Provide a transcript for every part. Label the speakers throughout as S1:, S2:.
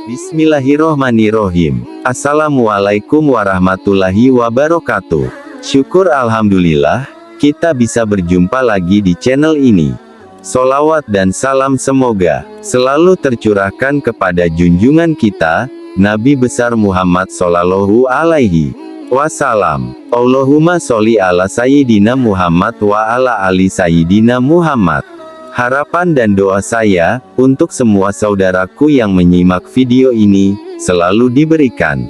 S1: Bismillahirrohmanirrohim. Assalamualaikum warahmatullahi wabarakatuh. Syukur alhamdulillah, kita bisa berjumpa lagi di channel ini. Sholawat dan salam semoga selalu tercurahkan kepada junjungan kita, Nabi besar Muhammad Sallallahu Alaihi Wasallam. Allahumma sholli ala Sayyidina Muhammad wa ala ali Sayyidina Muhammad. Harapan dan doa saya, untuk semua saudaraku yang menyimak video ini, selalu diberikan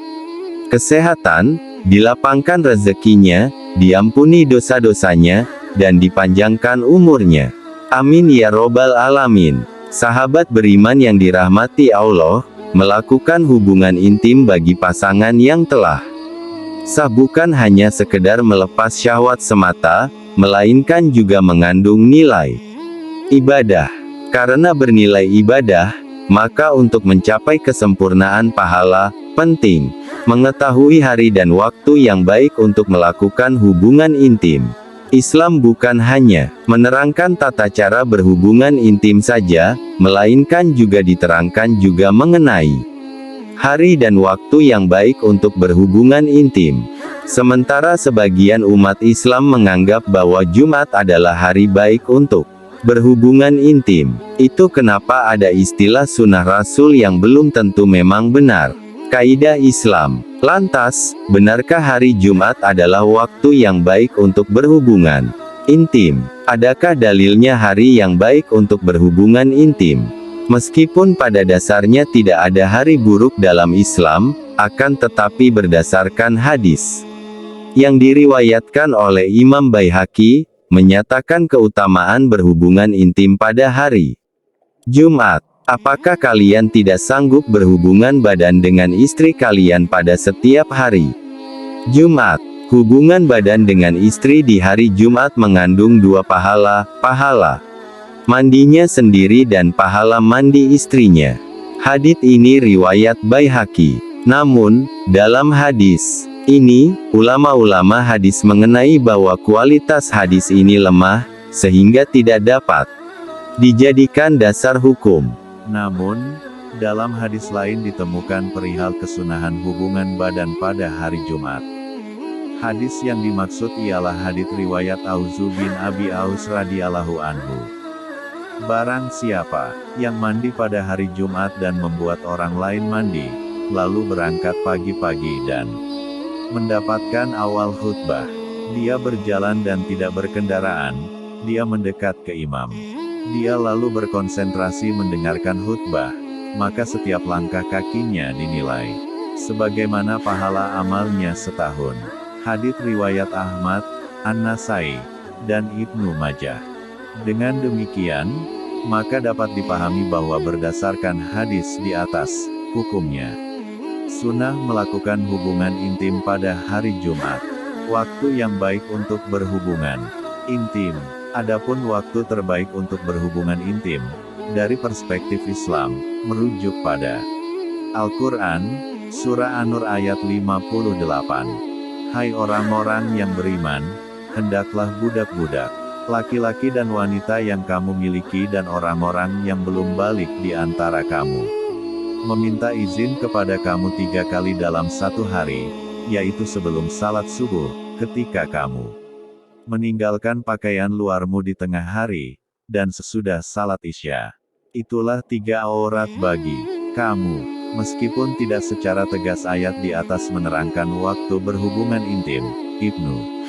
S1: kesehatan, dilapangkan rezekinya, diampuni dosa-dosanya, dan dipanjangkan umurnya. Amin ya robbal alamin. Sahabat beriman yang dirahmati Allah, melakukan hubungan intim bagi pasangan yang telah sah bukan hanya sekedar melepas syahwat semata, melainkan juga mengandung nilai ibadah. Karena bernilai ibadah, maka untuk mencapai kesempurnaan pahala, penting mengetahui hari dan waktu yang baik untuk melakukan hubungan intim. Islam bukan hanya menerangkan tata cara berhubungan intim saja, melainkan juga diterangkan juga mengenai hari dan waktu yang baik untuk berhubungan intim. Sementara sebagian umat Islam menganggap bahwa Jumat adalah hari baik untuk berhubungan intim. Itu kenapa ada istilah sunnah Rasul yang belum tentu memang benar kaidah Islam. Lantas, benarkah hari Jumat adalah waktu yang baik untuk berhubungan intim? Adakah dalilnya hari yang baik untuk berhubungan intim? Meskipun pada dasarnya tidak ada hari buruk dalam Islam, akan tetapi berdasarkan hadis yang diriwayatkan oleh Imam Baihaqi, menyatakan keutamaan berhubungan intim pada hari Jumat. Apakah kalian tidak sanggup berhubungan badan dengan istri kalian pada setiap hari Jumat? Hubungan badan dengan istri di hari Jumat mengandung dua pahala, pahala mandinya sendiri dan pahala mandi istrinya. Hadits ini riwayat Baihaqi. Namun, dalam hadis ini, ulama-ulama hadis mengenai bahwa kualitas hadis ini lemah, sehingga tidak dapat dijadikan dasar hukum.
S2: Namun, dalam hadis lain ditemukan perihal kesunahan hubungan badan pada hari Jumat. Hadis yang dimaksud ialah hadits riwayat Auzu bin Abi Aus radhiyallahu anhu. Barang siapa yang mandi pada hari Jumat dan membuat orang lain mandi, lalu berangkat pagi-pagi dan mendapatkan awal khutbah, dia berjalan dan tidak berkendaraan, dia mendekat ke imam. Dia lalu berkonsentrasi mendengarkan khutbah, maka setiap langkah kakinya dinilai sebagaimana pahala amalnya setahun. Hadits riwayat Ahmad, An-Nasai, dan Ibnu Majah. Dengan demikian, maka dapat dipahami bahwa berdasarkan hadis di atas, hukumnya sunnah melakukan hubungan intim pada hari Jumat. Waktu yang baik untuk berhubungan intim. Adapun waktu terbaik untuk berhubungan intim, dari perspektif Islam, merujuk pada Al-Quran, Surah An-Nur ayat 58. Hai orang-orang yang beriman, hendaklah budak-budak, laki-laki dan wanita yang kamu miliki dan orang-orang yang belum balik di antara kamu, meminta izin kepada kamu 3 kali dalam satu hari, yaitu sebelum salat subuh, ketika kamu meninggalkan pakaian luarmu di tengah hari, dan sesudah salat isya. Itulah 3 aurat bagi kamu. Meskipun tidak secara tegas ayat di atas menerangkan waktu berhubungan intim, Ibnu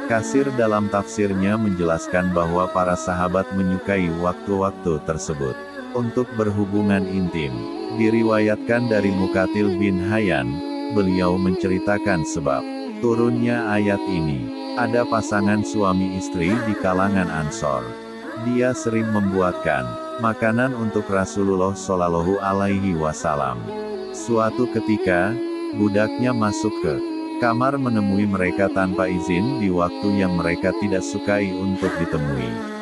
S2: Katsir dalam tafsirnya menjelaskan bahwa para sahabat menyukai waktu-waktu tersebut untuk berhubungan intim. Diriwayatkan dari Muqatil bin Hayyan, beliau menceritakan sebab turunnya ayat ini. Ada pasangan suami istri di kalangan Ansor. Dia sering membuatkan makanan untuk Rasulullah Shallallahu Alaihi Wasallam. Suatu ketika, budaknya masuk ke kamar menemui mereka tanpa izin di waktu yang mereka tidak sukai untuk ditemui.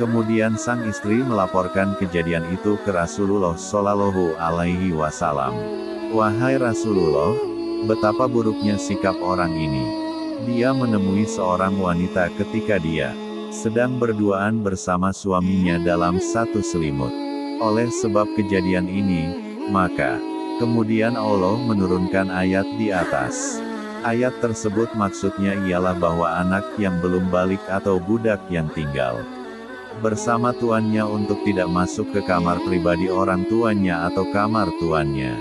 S2: Kemudian sang istri melaporkan kejadian itu ke Rasulullah Shallallahu Alaihi Wasallam. Wahai Rasulullah, betapa buruknya sikap orang ini. Dia menemui seorang wanita ketika dia sedang berduaan bersama suaminya dalam satu selimut. Oleh sebab kejadian ini, maka kemudian Allah menurunkan ayat di atas. Ayat tersebut maksudnya ialah bahwa anak yang belum balik atau budak yang tinggal bersama tuannya untuk tidak masuk ke kamar pribadi orang tuanya atau kamar tuannya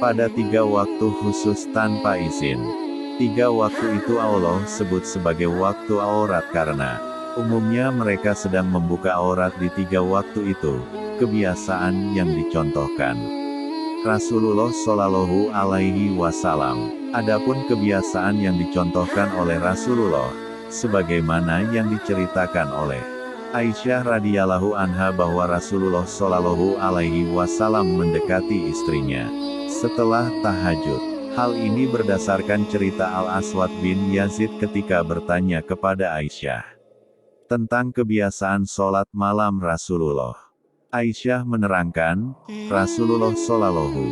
S2: pada 3 waktu khusus tanpa izin. 3 waktu itu Allah sebut sebagai waktu aurat karena umumnya mereka sedang membuka aurat di 3 waktu itu, kebiasaan yang dicontohkan Rasulullah Shallallahu Alaihi Wasallam. Adapun kebiasaan yang dicontohkan oleh Rasulullah, sebagaimana yang diceritakan oleh Aisyah radhiyallahu anha bahwa Rasulullah Shallallahu Alaihi Wasallam mendekati istrinya setelah tahajud. Hal ini berdasarkan cerita Al-Aswad bin Yazid ketika bertanya kepada Aisyah tentang kebiasaan sholat malam Rasulullah. Aisyah menerangkan, Rasulullah Shallallahu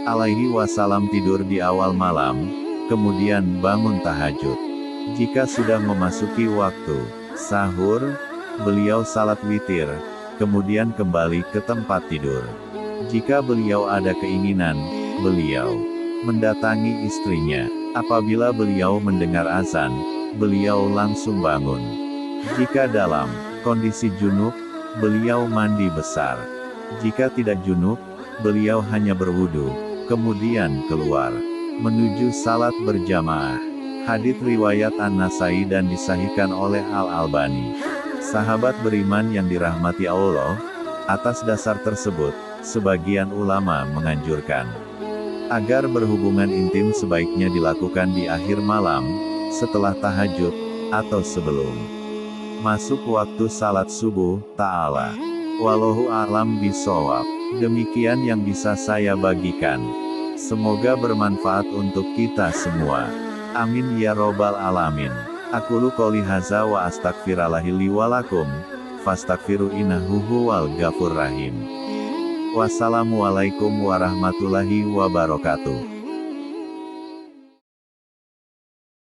S2: Alaihi Wasallam tidur di awal malam, kemudian bangun tahajud. Jika sudah memasuki waktu sahur, beliau salat witir, kemudian kembali ke tempat tidur. Jika beliau ada keinginan, beliau mendatangi istrinya. Apabila beliau mendengar azan, beliau langsung bangun. Jika dalam kondisi junub, beliau mandi besar. Jika tidak junub, beliau hanya berwudu, kemudian keluar menuju salat berjamaah. Hadits riwayat An-Nasai dan disahihkan oleh Al-Albani. Sahabat beriman yang dirahmati Allah, atas dasar tersebut, sebagian ulama menganjurkan agar berhubungan intim sebaiknya dilakukan di akhir malam, setelah tahajud, atau sebelum masuk waktu salat subuh, ta'ala. Wallahu a'lam bishawab. Demikian yang bisa saya bagikan. Semoga bermanfaat untuk kita semua. Amin ya robbal alamin. Aqulu qouli hadza wa astaghfirullahi li wa lakum, fastaghfiru innahu huwal ghafurur rahim. Wassalamualaikum warahmatullahi wabarakatuh.